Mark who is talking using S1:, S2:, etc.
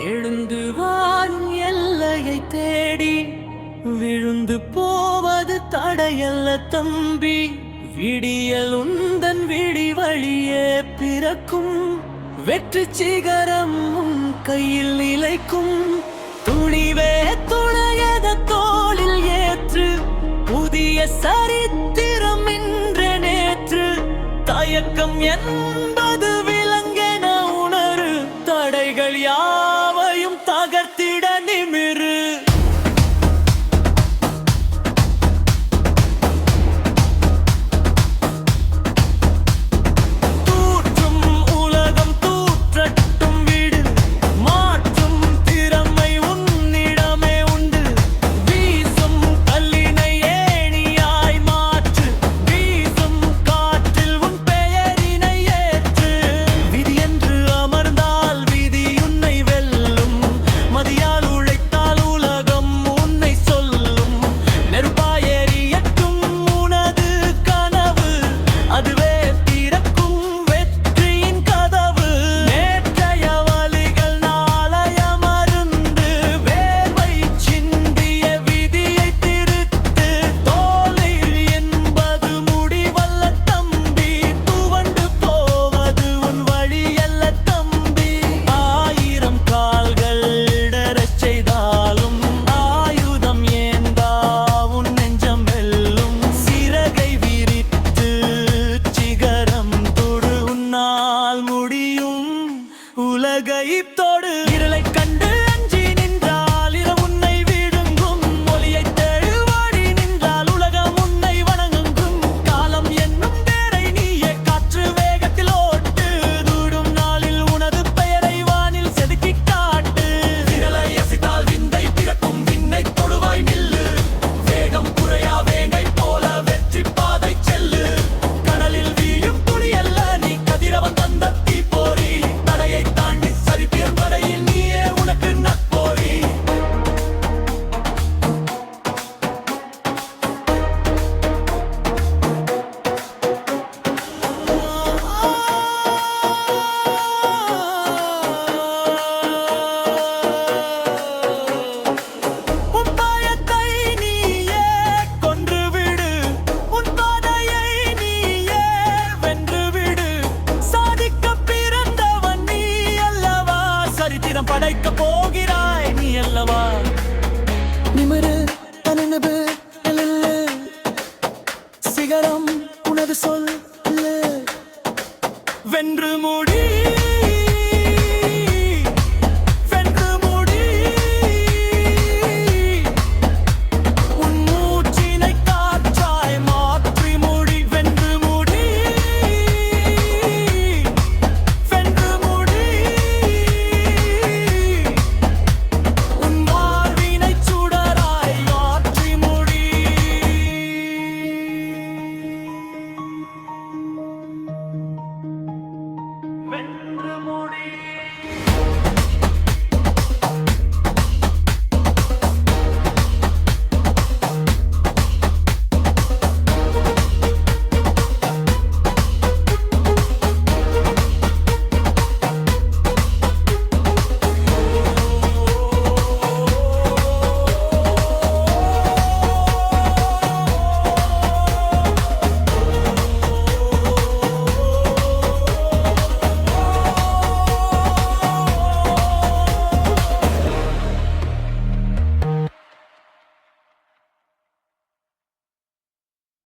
S1: எழுந்து வான் எல்லையை தேடி விழுந்து போவது தடையல்ல தம்பி. விடியல் உந்தன் விழி வழியே பிறக்கும். வெற்றி சிகரம் உன் கையில் நிலைக்கும். துணிவே துணையத தோளில் ஏற்று. புதிய சரித்திரம் இன்று நேற்று. தயக்கம் என்பது விலங்கென உணரு. தடைகள் யாவையும் தகர்த்திட நிமிரு. உலகைத்தோடு இருளை கண்டு அஞ்சி நின்றால் இரவு உன்னை விழுங்கும். ஒளியைத் தேடி நின்றால் உலகம் உன்னை வணங்கும். காலம் என்னும் தேரை நீயே காற்று வேகத்தில் ஓட்டு. தூடும் நாளில் உனது பெயரை வானில் செதுக்கிக் காட்டு. விரலை அசைத்தால் விந்தை பிறக்கும். விண்ணை தொடுவாய் நில்லு. வேகம் குறையா வேங்கை போல வெற்றி பாதை செல்லு. கடலில் வீழும் துளி அல்ல நீ, கதிரவன் தந்த தீப்போரி. தடையை தாண்டி சரித்திரம் வரையில் நீயே உனக்கு நட்போரி. உன் பயத்தை நீயே கொன்றுவிடு. உன் பாதையை நீயே வென்றுவிடு. சாதிக்க பிறந்தவன் நீ அல்லவா. சரித்திரம் படைக்க போகிறாய் நீ அல்லவா. நிமிரு தனிநபு நில்லு. சிகரம் உனது சொல் வென்று முடி.